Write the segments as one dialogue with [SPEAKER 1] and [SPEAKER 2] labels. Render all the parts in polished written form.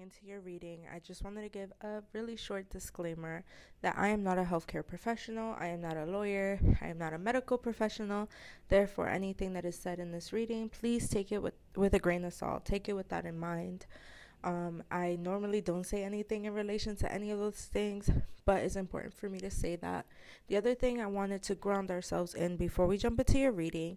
[SPEAKER 1] into your reading, I just wanted to give a really short disclaimer that I am not a healthcare professional, I am not a lawyer, I am not a medical professional. Therefore, anything that is said in this reading, please take it with a grain of salt. Take it with that in mind. I normally don't say anything in relation to any of those things, but it's important for me to say that. The other thing I wanted to ground ourselves in before we jump into your reading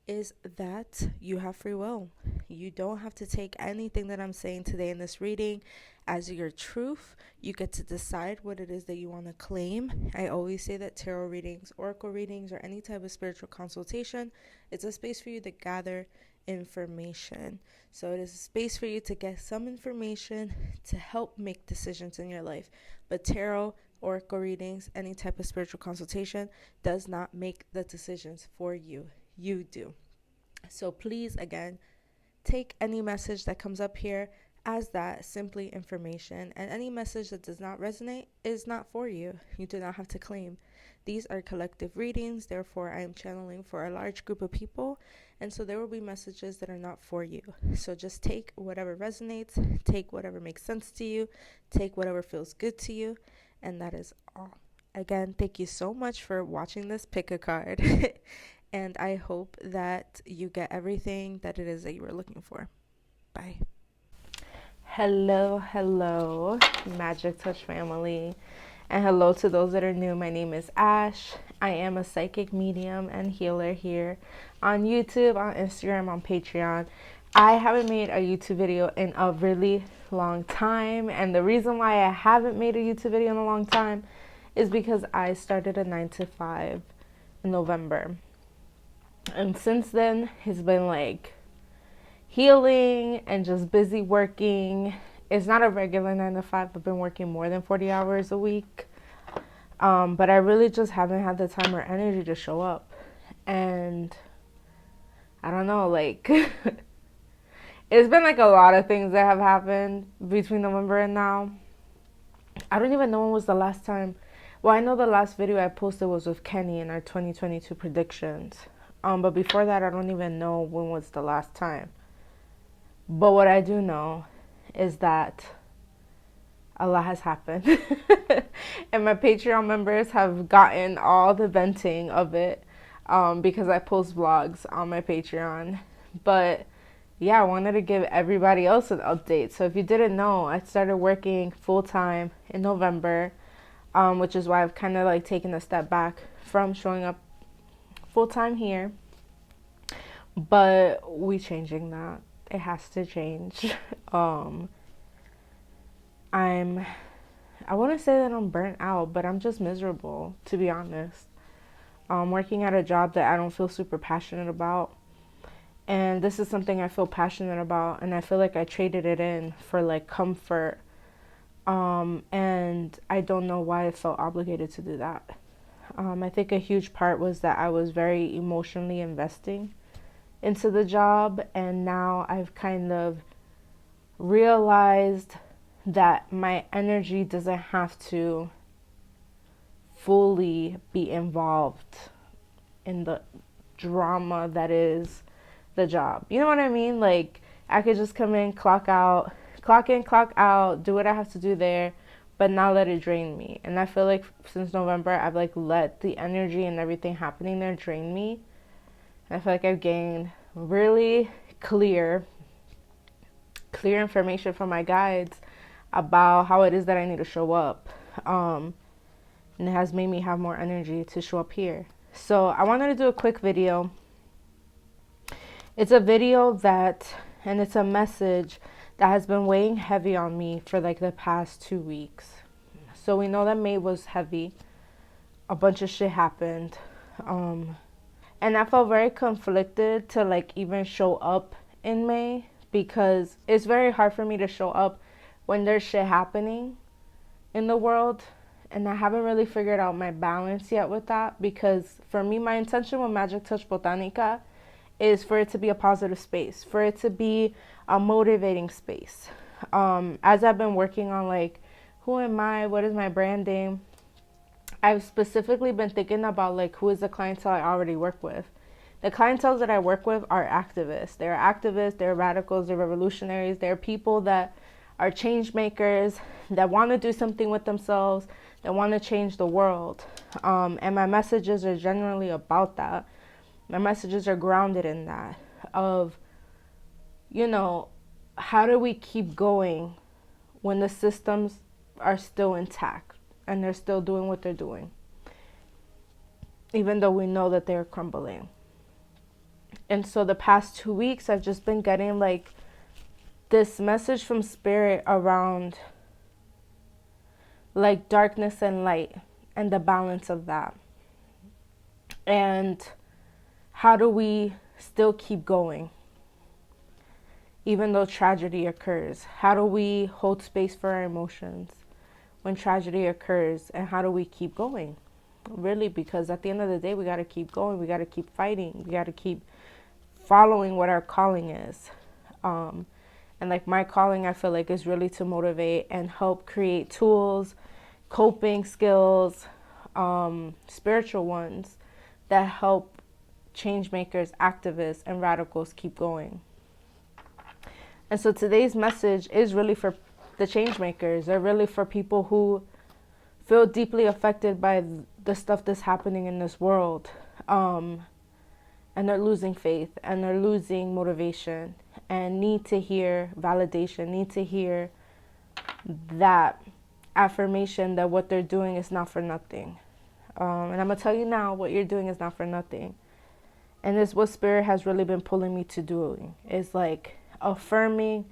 [SPEAKER 1] is that you have free will. You don't have to take anything that I'm saying today in this reading as your truth. You get to decide what it is that you want to claim. I always say that tarot readings, oracle readings, or any type of spiritual consultation, it's a space for you to gather information. So it is a space for you to get some information to help make decisions in your life. But tarot, oracle readings, any type of spiritual consultation does not make the decisions for you. You do. So please, again, take any message that comes up here as that simply information, and any message that does not resonate is not for you. You do not have to claim. These are collective readings, therefore I am channeling for a large group of people, and so there will be messages that are not for you. So just take whatever resonates, take whatever makes sense to you, take whatever feels good to you, and that is all. Again, thank you so much for watching this pick a card. And I hope that you get everything that it is that you were looking for. Bye. Hello, Magic Touch family. And hello to those that are new. My name is Ash. I am a psychic medium and healer here on YouTube, on Instagram, on Patreon. I haven't made a YouTube video in a really long time. And the reason why I haven't made a YouTube video in a long time is because I started a 9-to-5 in November. And since then, it's been like healing and just busy working. It's not a regular 9-to-5. I've been working more than 40 hours a week. But I really just haven't had the time or energy to show up. And I don't know, like, it's been like a lot of things that have happened between November and now. I don't even know when was the last time. Well, I know the last video I posted was with Kenny in our 2022 predictions. But before that, I don't even know when was the last time. But what I do know is that a lot has happened. And my Patreon members have gotten all the venting of it because I post vlogs on my Patreon. But yeah, I wanted to give everybody else an update. So if you didn't know, I started working full-time in November, which is why I've kind of like taken a step back from showing up full-time here. But we changing that. It has to change. I want to say that I'm burnt out, but I'm just miserable, to be honest. Working at a job that I don't feel super passionate about. And this is something I feel passionate about, and I feel like I traded it in for like comfort. And I don't know why I felt obligated to do that. I think a huge part was that I was very emotionally investing into the job, and now I've kind of realized that my energy doesn't have to fully be involved in the drama that is the job. You know what I mean? Like, I could just come in, clock in, clock out, do what I have to do there, but not let it drain me. And I feel like since November, I've like let the energy and everything happening there drain me. And I feel like I've gained really clear information from my guides about how it is that I need to show up. And it has made me have more energy to show up here. So I wanted to do a quick video. It's a video and it's a message that has been weighing heavy on me for like the past 2 weeks. So we know that May was heavy. A bunch of shit happened. And I felt very conflicted to like even show up in May, because it's very hard for me to show up when there's shit happening in the world. And I haven't really figured out my balance yet with that, because for me, my intention with Magic Touch Botanica is for it to be a positive space, for it to be a motivating space. As I've been working on like, who am I? What is my branding? I've specifically been thinking about like, who is the clientele I already work with. The clientele that I work with are activists. They're radicals, they're revolutionaries. They're people that are change makers that want to do something with themselves, that want to change the world. And my messages are generally about that. My messages are grounded in that of, you know, how do we keep going when the systems are still intact and they're still doing what they're doing, even though we know that they're crumbling. And so the past 2 weeks, I've just been getting like this message from spirit around like darkness and light and the balance of that. And how do we still keep going even though tragedy occurs? How do we hold space for our emotions when tragedy occurs? And how do we keep going? Really, because at the end of the day, we got to keep going. We got to keep fighting. We got to keep following what our calling is. And like my calling, I feel like, is really to motivate and help create tools, coping skills, spiritual ones that help change makers, activists, and radicals keep going. And so today's message is really for the change makers. They're really for people who feel deeply affected by the stuff that's happening in this world. And they're losing faith and they're losing motivation and need to hear validation, need to hear that affirmation that what they're doing is not for nothing. And I'm going to tell you now, what you're doing is not for nothing. And it's what Spirit has really been pulling me to doing. It's like affirming,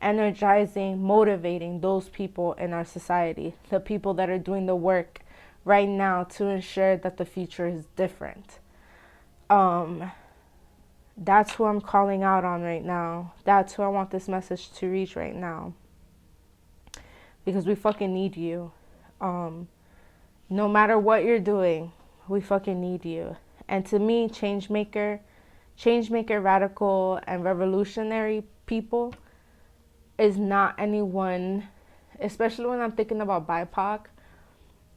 [SPEAKER 1] energizing, motivating those people in our society, the people that are doing the work right now to ensure that the future is different. That's who I'm calling out on right now. That's who I want this message to reach right now. Because we fucking need you. No matter what you're doing, we fucking need you. And to me, change maker, radical, and revolutionary people is not anyone, especially when I'm thinking about BIPOC.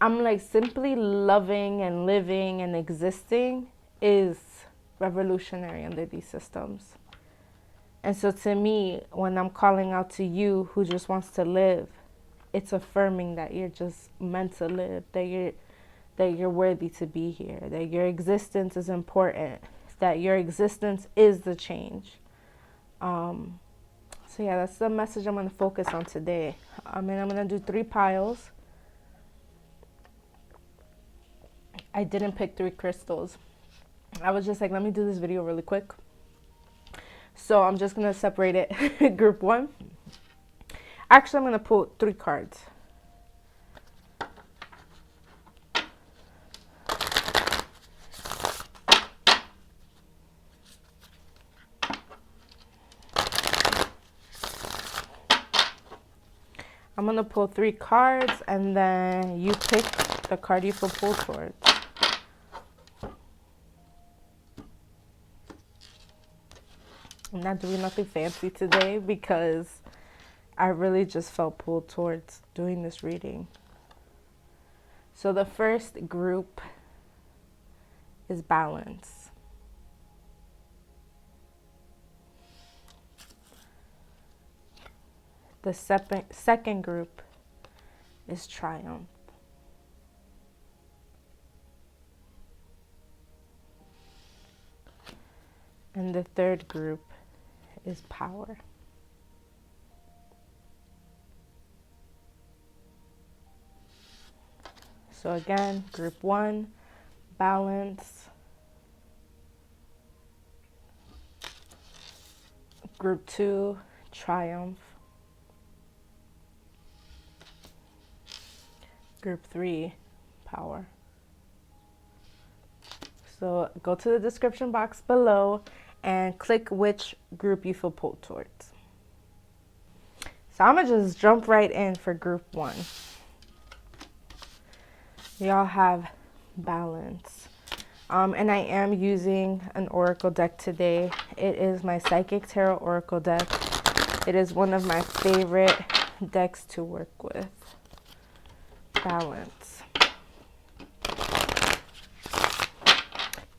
[SPEAKER 1] I'm like, simply loving and living and existing is revolutionary under these systems. And so to me, when I'm calling out to you who just wants to live, it's affirming that you're just meant to live, that you're worthy to be here, that your existence is important, that your existence is the change. So yeah, that's the message I'm going to focus on today. I'm going to do 3 piles. I didn't pick 3 crystals. I was just like, let me do this video really quick. So I'm just going to separate it. Group 1. Actually, I'm going to pull 3 cards. I'm going to pull 3 cards, and then you pick the card you feel pulled towards. I'm not doing nothing fancy today because I really just felt pulled towards doing this reading. So the first group is balance. The second group is triumph. And the third group is power. So again, group 1, balance. Group 2, triumph. Group 3, power. So go to the description box below and click which group you feel pulled towards. So I'm going to just jump right in for group 1. Y'all have balance. And I am using an oracle deck today. It is my Psychic Tarot Oracle deck. It is one of my favorite decks to work with. Balance.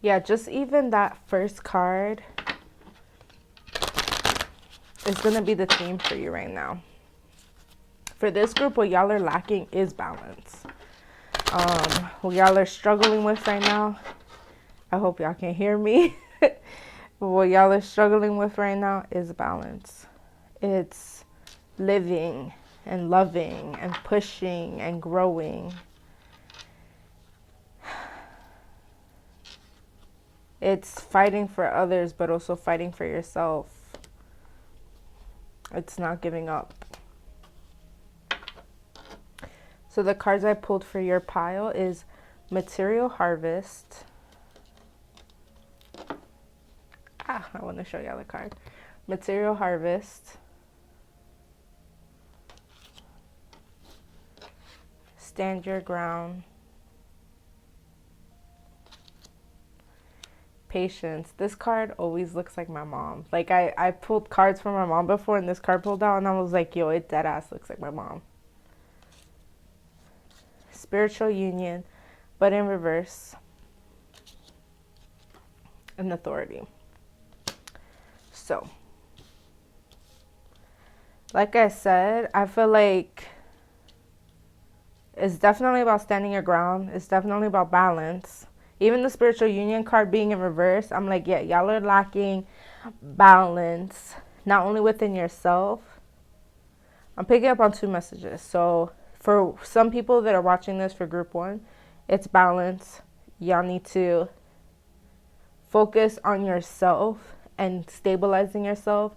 [SPEAKER 1] Yeah, just even that first card is going to be the theme for you right now. For this group, what y'all are lacking is balance. What y'all are struggling with right now, I hope y'all can hear me. What y'all are struggling with right now is balance. It's living and loving and pushing and growing. It's fighting for others, but also fighting for yourself. It's not giving up. So the cards I pulled for your pile is Material Harvest. I want to show y'all the card. Material Harvest. Stand Your Ground. Patience. This card always looks like my mom. Like I pulled cards from my mom before, and this card pulled out, and I was like, yo, it dead ass looks like my mom. Spiritual Union, but in reverse. And Authority. So, like I said, I feel like it's definitely about standing your ground. It's definitely about balance. Even the Spiritual Union card being in reverse, I'm like, yeah, y'all are lacking balance, not only within yourself. I'm picking up on two messages. So for some people that are watching this for group 1, it's balance. Y'all need to focus on yourself and stabilizing yourself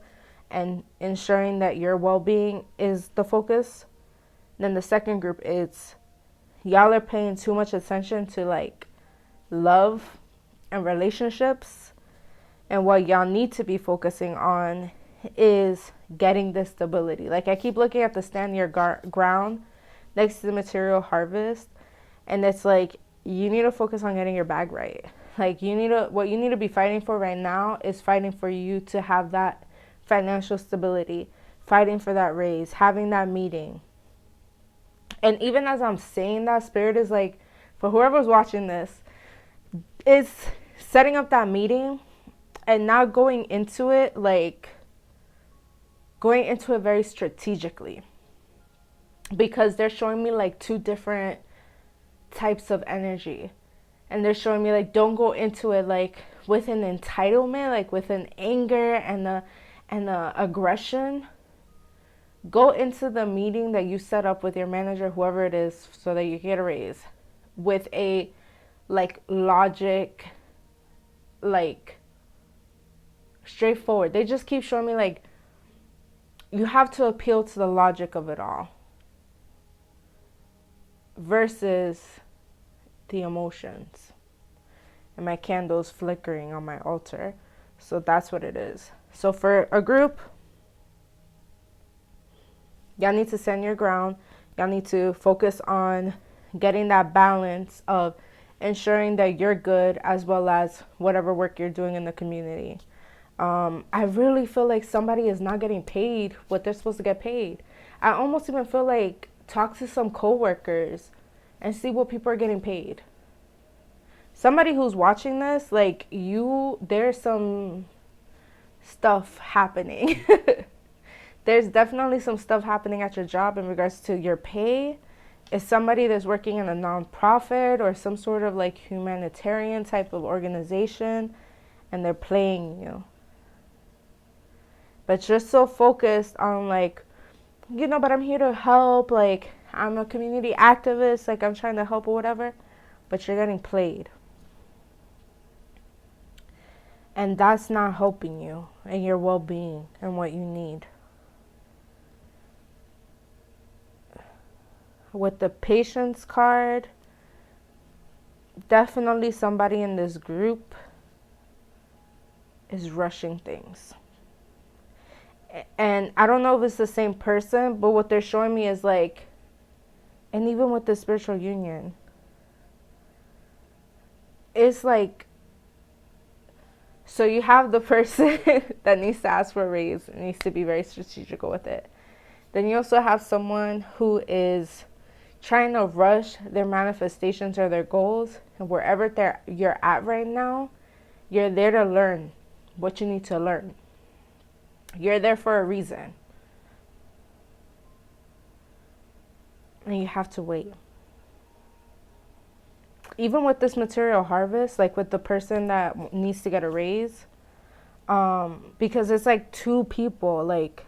[SPEAKER 1] and ensuring that your well-being is the focus. Then the second group is y'all are paying too much attention to like love and relationships, and what y'all need to be focusing on is getting this stability. Like I keep looking at the stand your ground next to the Material Harvest, and it's like you need to focus on getting your bag right. Like what you need to be fighting for right now is fighting for you to have that financial stability, fighting for that raise, having that meeting. And even as I'm saying that, Spirit is like, for whoever's watching this, is setting up that meeting and not going into it very strategically, because they're showing me like two different types of energy. And they're showing me like, don't go into it like with an entitlement, like with an anger and the aggression. Go into the meeting that you set up with your manager, whoever it is, so that you get a raise, with a like logic, like straightforward. They just keep showing me like you have to appeal to the logic of it all versus the emotions. And my candle's flickering on my altar. So that's what it is. So for a group, y'all need to stand your ground. Y'all need to focus on getting that balance of ensuring that you're good as well as whatever work you're doing in the community. I really feel like somebody is not getting paid what they're supposed to get paid. I almost even feel like talk to some coworkers and see what people are getting paid. Somebody who's watching this, like there's some stuff happening. There's definitely some stuff happening at your job in regards to your pay. Is somebody that's working in a nonprofit or some sort of like humanitarian type of organization, and they're playing you. But you're so focused on like, but I'm here to help. Like, I'm a community activist. Like, I'm trying to help or whatever. But you're getting played. And that's not helping you and your well-being and what you need. With the Patience card, definitely somebody in this group is rushing things. And I don't know if it's the same person, but what they're showing me is like, and even with the Spiritual Union, it's like, so you have the person that needs to ask for a raise and needs to be very strategical with it. Then you also have someone who is trying to rush their manifestations or their goals. And wherever you're at right now, you're there to learn what you need to learn. You're there for a reason. and you have to wait. Even with this material harvest, like with the person that needs to get a raise, because it's like two people. Like,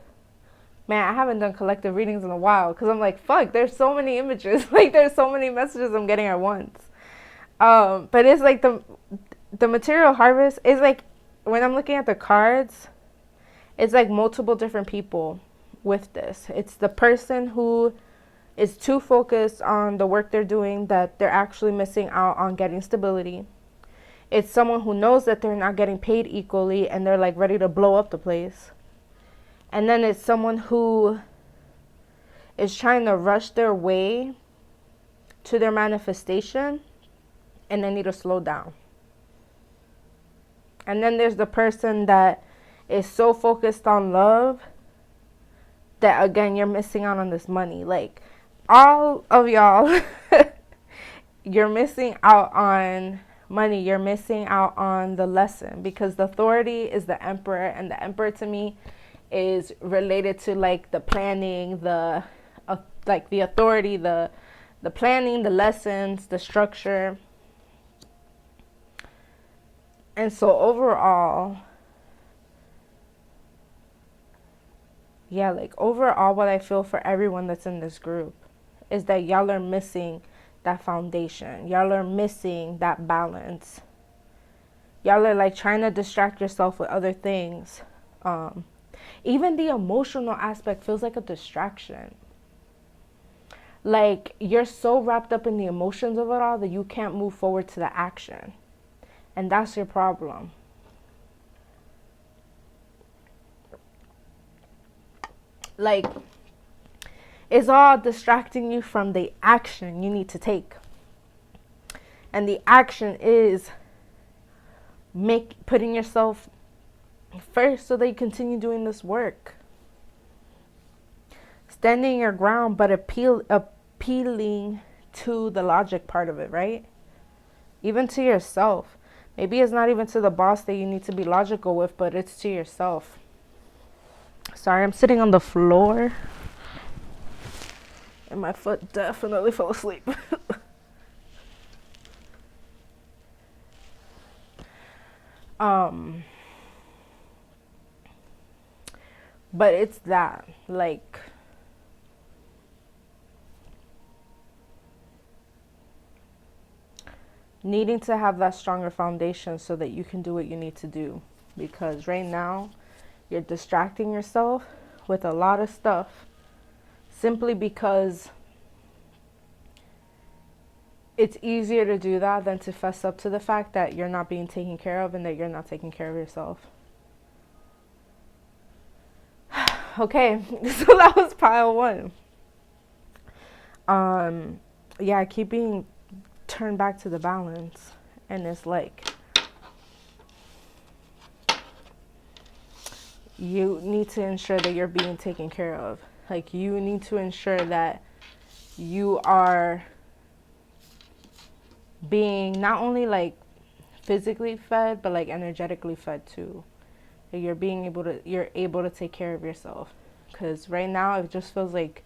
[SPEAKER 1] man, I haven't done collective readings in a while because I'm like, fuck, there's so many images. Like, there's so many messages I'm getting at once. But it's like the material harvest is like, when I'm looking at the cards, it's like multiple different people with this. It's the person who is too focused on the work they're doing that they're actually missing out on getting stability. It's someone who knows that they're not getting paid equally and they're like ready to blow up the place. And then it's someone who is trying to rush their way to their manifestation and they need to slow down. And then there's the person that is so focused on love that, again, you're missing out on this money. Like, all of y'all, you're missing out on money. You're missing out on the lesson, because the authority is the emperor, and the emperor to me is related to like the planning, the like the authority, the planning, the lessons, the structure. And so overall, yeah, like overall, what I feel for everyone that's in this group is that y'all are missing that foundation. Y'all are missing that balance. Y'all are like trying to distract yourself with other things. Even the emotional aspect feels like a distraction. Like, you're so wrapped up in the emotions of it all that you can't move forward to the action. And that's your problem. Like, it's all distracting you from the action you need to take. And the action is putting yourself first so that you continue doing this work. Standing your ground, but appealing to the logic part of it, right? Even to yourself. Maybe it's not even to the boss that you need to be logical with, but it's to yourself. Sorry, I'm sitting on the floor. And my foot definitely fell asleep. But it's that, like, needing to have that stronger foundation so that you can do what you need to do. Because right now, you're distracting yourself with a lot of stuff simply because it's easier to do that than to fess up to the fact that you're not being taken care of and that you're not taking care of yourself. Okay, so that was pile one. Yeah, I keep being turned back to the balance, and it's like, you need to ensure that you're being taken care of. Like, you need to ensure that you are being not only like physically fed, but like energetically fed too. That you're able to take care of yourself. Because right now it just feels like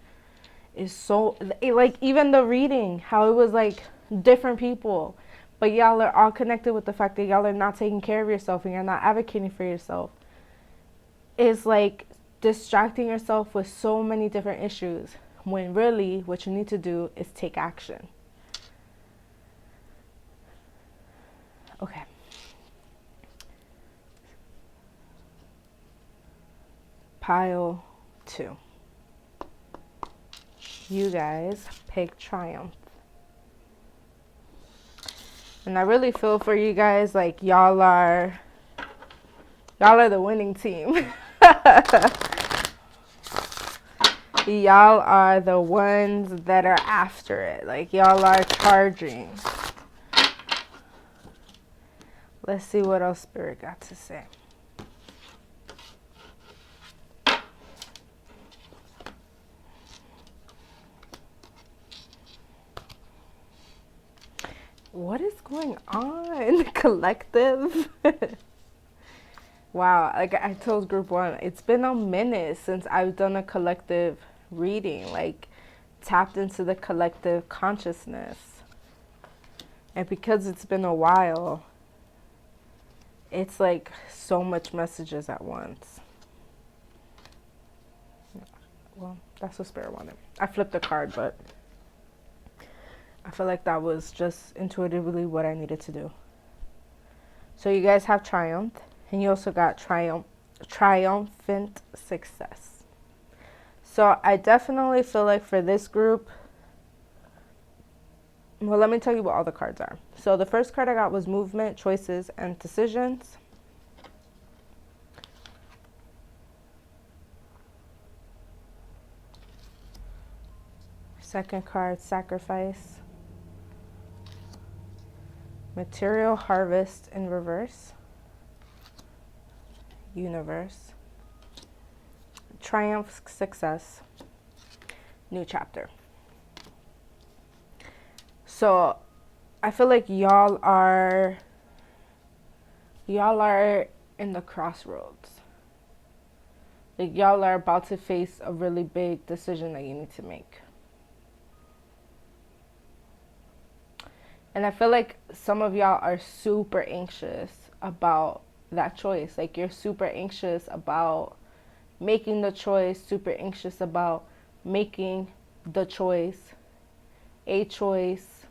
[SPEAKER 1] it's so, like, even the reading, how it was like different people, but y'all are all connected with the fact that y'all are not taking care of yourself and you're not advocating for yourself. It's like distracting yourself with so many different issues, when really what you need to do is take action. Okay. Pile 2. You guys pick Triumph. And I really feel for you guys, like y'all are the winning team. Y'all are the ones that are after it. Like, y'all are charging. Let's see what else Spirit got to say. What is going on, collective? Wow, like I told group 1, it's been a minute since I've done a collective reading. Like, tapped into the collective consciousness. And because it's been a while, it's like so much messages at once. Well, that's what Spirit wanted. I flipped the card, but I feel like that was just intuitively what I needed to do. So you guys have Triumph, and you also got Triumphant Success. So I definitely feel like for this group, well, let me tell you what all the cards are. So the first card I got was Movement, Choices, and Decisions. Second card, Sacrifice. Material, Harvest in reverse. Universe. Triumph, Success. New Chapter. So I feel like y'all are in the crossroads. Like y'all are about to face a really big decision that you need to make. And I feel like some of y'all are super anxious about that choice. Like you're super anxious about making the choice, super anxious about making the choice, a choice.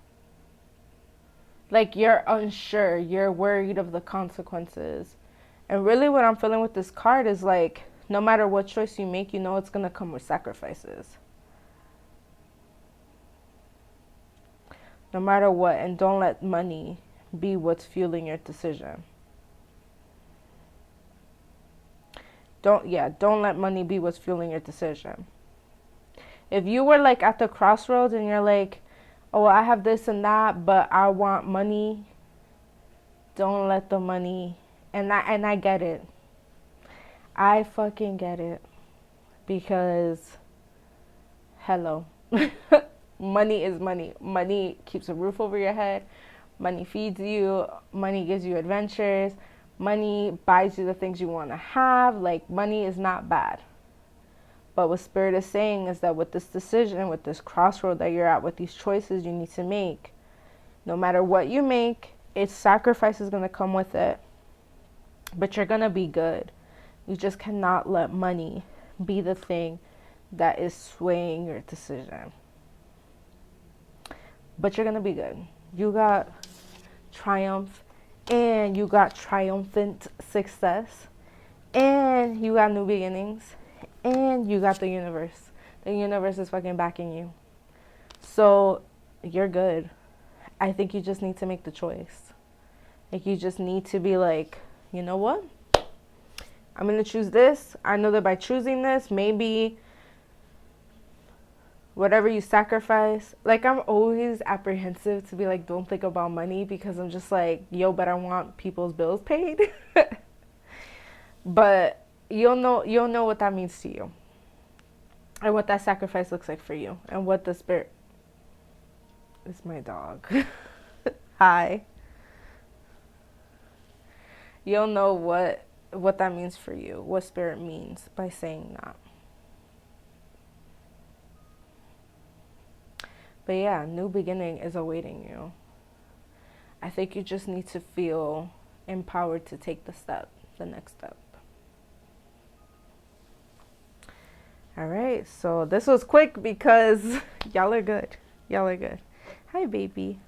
[SPEAKER 1] Like you're unsure, you're worried of the consequences. And really what I'm feeling with this card is like, no matter what choice you make, you know it's going to come with sacrifices. No matter what, and don't let money be what's fueling your decision. Don't let money be what's fueling your decision. If you were like at the crossroads and you're like, oh, I have this and that, but I want money, don't let the money, and I get it. I fucking get it. Because, hello. Money is money. Money keeps a roof over your head. Money feeds you. Money gives you adventures. Money buys you the things you want to have. Like, money is not bad. But what Spirit is saying is that with this decision, with this crossroad that you're at, with these choices you need to make, no matter what you make, its sacrifice is going to come with it. But you're going to be good. You just cannot let money be the thing that is swaying your decision. But you're going to be good. You got Triumph, and you got Triumphant Success, and you got New Beginnings, and you got the universe. The universe is fucking backing you. So you're good. I think you just need to make the choice. Like you just need to be like, you know what? I'm going to choose this. I know that by choosing this, maybe whatever you sacrifice, like I'm always apprehensive to be like, don't think about money, because I'm just like, yo, but I want people's bills paid. But you'll know what that means to you, and what that sacrifice looks like for you, and what the Spirit is. My dog. Hi. You'll know what that means for you, what Spirit means by saying that. But yeah, new beginning is awaiting you. I think you just need to feel empowered to take the next step. All right, so this was quick because y'all are good. Y'all are good. Hi, baby.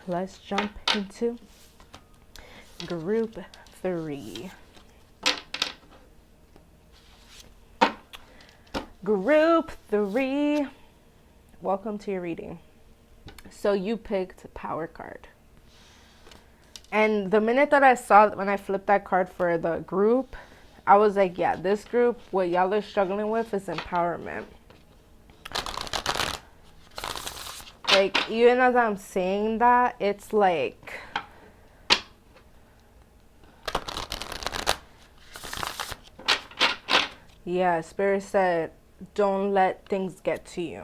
[SPEAKER 1] Let's jump into group 3. Group 3. Welcome to your reading. So you picked Power card. And the minute that I saw, when I flipped that card for the group, I was like, yeah, this group, what y'all are struggling with is empowerment. Like, even as I'm saying that, it's like, yeah, Spirit said, don't let things get to you.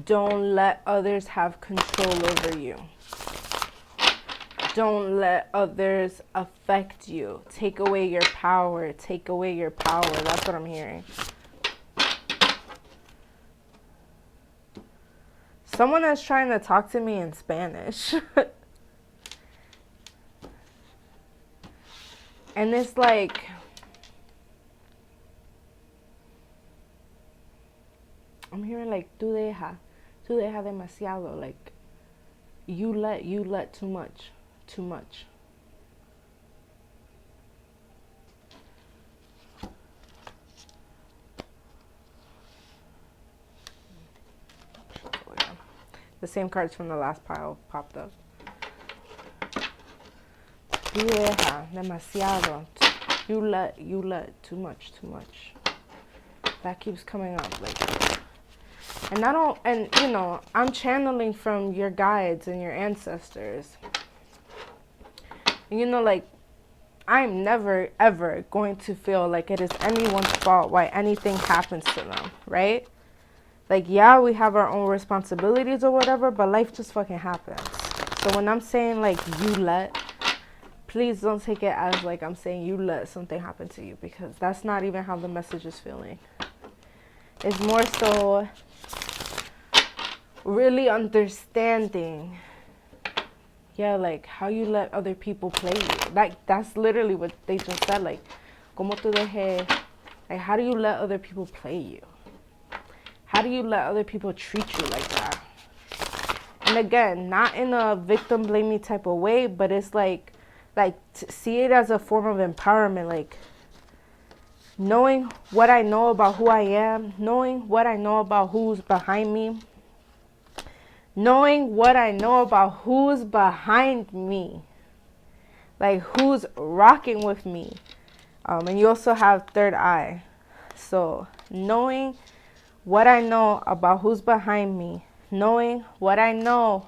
[SPEAKER 1] Don't let others have control over you. Don't let others affect you. Take away your power. Take away your power. That's what I'm hearing. Someone is trying to talk to me in Spanish. And it's like, I'm hearing like, tú deja demasiado. Like, you let too much. The same cards from the last pile popped up. Tú deja demasiado. You let too much. That keeps coming up, like, and you know, I'm channeling from your guides and your ancestors. You know, like, I'm never ever going to feel like it is anyone's fault why anything happens to them, right? Like, yeah, we have our own responsibilities or whatever, but life just fucking happens. So when I'm saying like you let, please don't take it as like I'm saying you let something happen to you, because that's not even how the message is feeling. It's more so really understanding, yeah, like how you let other people play you. Like, that's literally what they just said. Like, como tú dejes, like, how do you let other people play you? How do you let other people treat you like that? And again, not in a victim blaming type of way, but it's like see it as a form of empowerment. Like, knowing what I know about who I am, knowing what I know about who's behind me, knowing what I know about who's behind me, like who's rocking with me. And you also have third eye. So knowing what I know about who's behind me, knowing what I know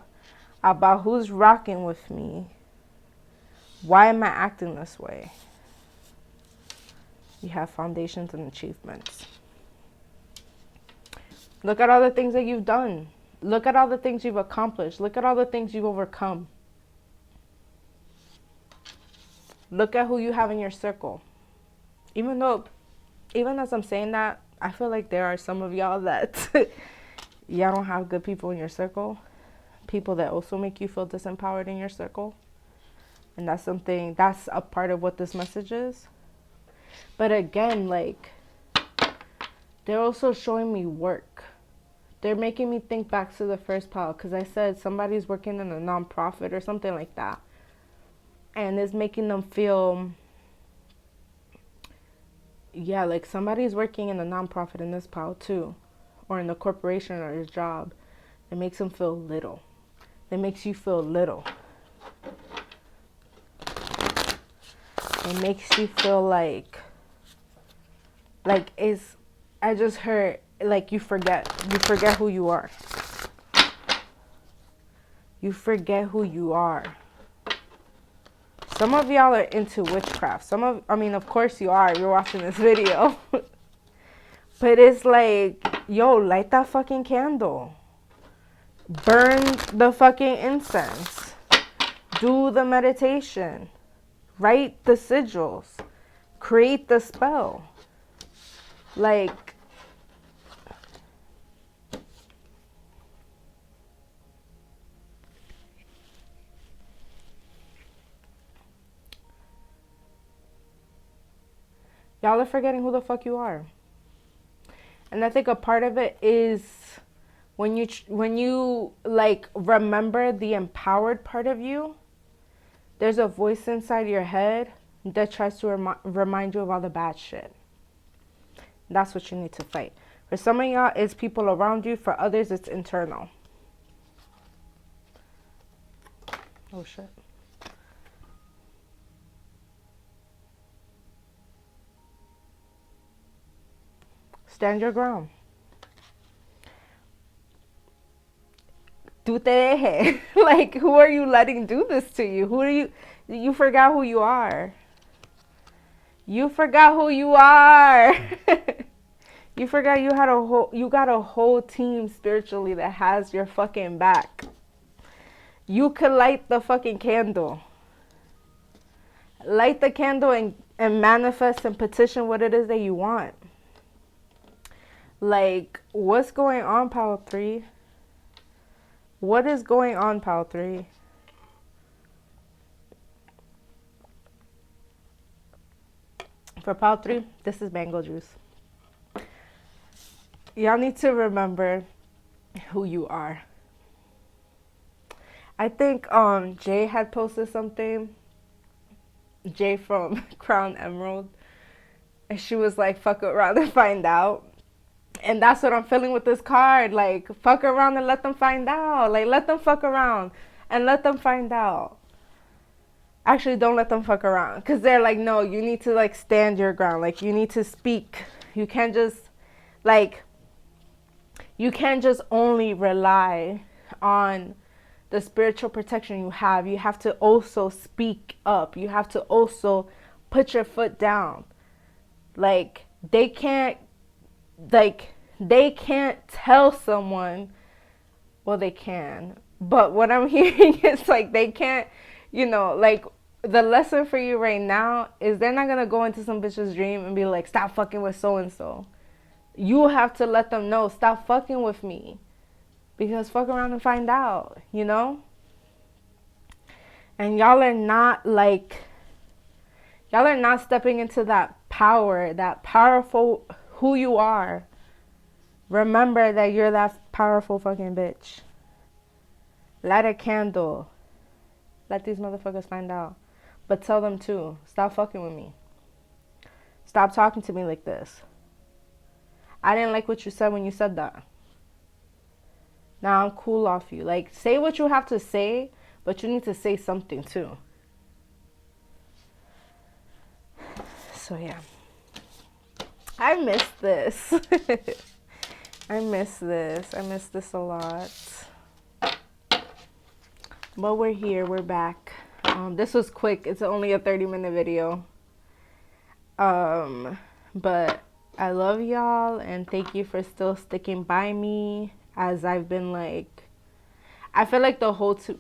[SPEAKER 1] about who's rocking with me. Why am I acting this way? You have foundations and achievements. Look at all the things that you've done. Look at all the things you've accomplished. Look at all the things you've overcome. Look at who you have in your circle. Even as I'm saying that, I feel like there are some of y'all that y'all don't have good people in your circle. People that also make you feel disempowered in your circle. And that's a part of what this message is. But again, like, they're also showing me work. They're making me think back to the first pile, because I said somebody's working in a nonprofit or something like that. And it's making them feel, yeah, like somebody's working in a nonprofit in this pile too. Or in a corporation or a job. It makes them feel little. It makes you feel little. It makes you feel like I just heard, like, you forget who you are. You forget who you are. Some of y'all are into witchcraft. Of course you are. You're watching this video. But it's like, yo, light that fucking candle. Burn the fucking incense. Do the meditation. Write the sigils. Create the spell. Like, y'all are forgetting who the fuck you are. And I think a part of it is when you like remember the empowered part of you, there's a voice inside your head that tries to remind you of all the bad shit. That's what you need to fight. For some of y'all, it's people around you. For others, it's internal. Oh, shit. Stand your ground. Tú te deje. Like, who are you letting do this to you? Who are you? You forgot who you are. You forgot who you are. You forgot you got a whole team spiritually that has your fucking back. You could light the fucking candle. Light the candle and manifest and petition what it is that you want. Like, what's going on, Pile 3? What is going on, Pile 3? For Pile 3, this is mango juice. Y'all need to remember who you are. I think Jay had posted something. Jay from Crown Emerald. And she was like, fuck around and find out. And that's what I'm feeling with this card. Like, fuck around and let them find out. Like, let them fuck around and let them find out. Actually, don't let them fuck around. Because they're like, no, you need to, like, stand your ground. Like, you need to speak. You can't just, like, you can't just only rely on the spiritual protection you have. You have to also speak up. You have to also put your foot down. Like, they can't tell someone, well, they can, but what I'm hearing is like they can't, you know, like the lesson for you right now is they're not gonna go into some bitch's dream and be like, stop fucking with so and so. You have to let them know, stop fucking with me, because fuck around and find out, you know. And y'all are not stepping into that power, that powerful who you are. Remember that you're that powerful fucking bitch. Light a candle. Let these motherfuckers find out. But tell them too, stop fucking with me. Stop talking to me like this. I didn't like what you said when you said that. Now I'm cool off you. Like, say what you have to say, but you need to say something too. So yeah. I miss this. I miss this. I miss this a lot. But we're here. We're back. This was quick. It's only a 30-minute video. But I love y'all. And thank you for still sticking by me. As I've been like... I feel like the whole... Did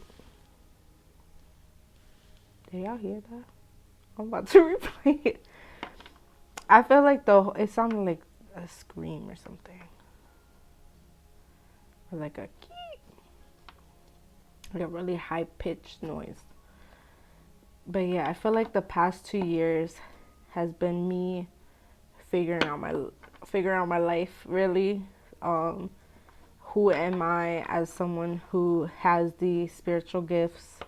[SPEAKER 1] y'all hear that? I'm about to replay it. I feel like it sounded like a scream or something. Or like a really high pitched noise. But yeah, I feel like the past 2 years has been me figuring out my life, really. Who am I as someone who has the spiritual gifts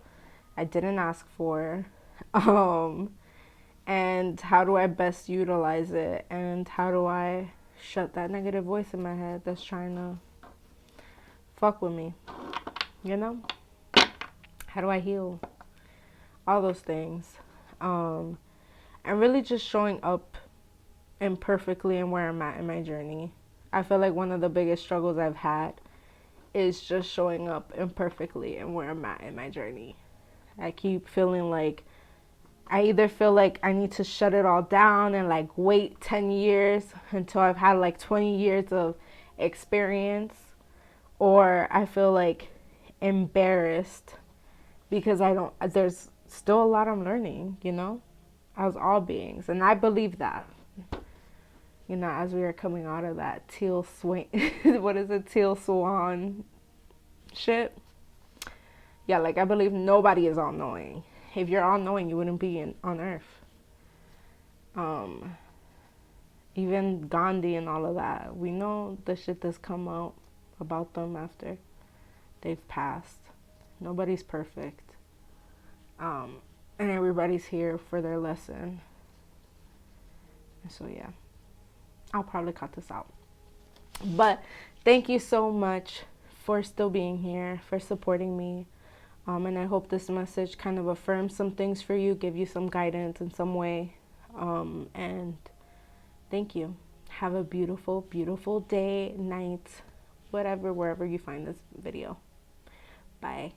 [SPEAKER 1] I didn't ask for? And how do I best utilize it? And how do I shut that negative voice in my head that's trying to fuck with me? You know? How do I heal? All those things. And really just showing up imperfectly and where I'm at in my journey. I feel like one of the biggest struggles I've had is just showing up imperfectly and where I'm at in my journey. I keep feeling like I either feel like I need to shut it all down and like wait 10 years until I've had like 20 years of experience, or I feel like embarrassed because there's still a lot I'm learning, you know, as all beings. And I believe that, you know, as we are coming out of that teal swan shit. Yeah, like I believe nobody is all knowing. If you're all knowing, you wouldn't be on Earth. Even Gandhi and all of that. We know the shit that's come out about them after they've passed. Nobody's perfect. And everybody's here for their lesson. And so yeah, I'll probably cut this out. But thank you so much for still being here, for supporting me. And I hope this message kind of affirms some things for you, give you some guidance in some way. And thank you. Have a beautiful, beautiful day, night, whatever, wherever you find this video. Bye.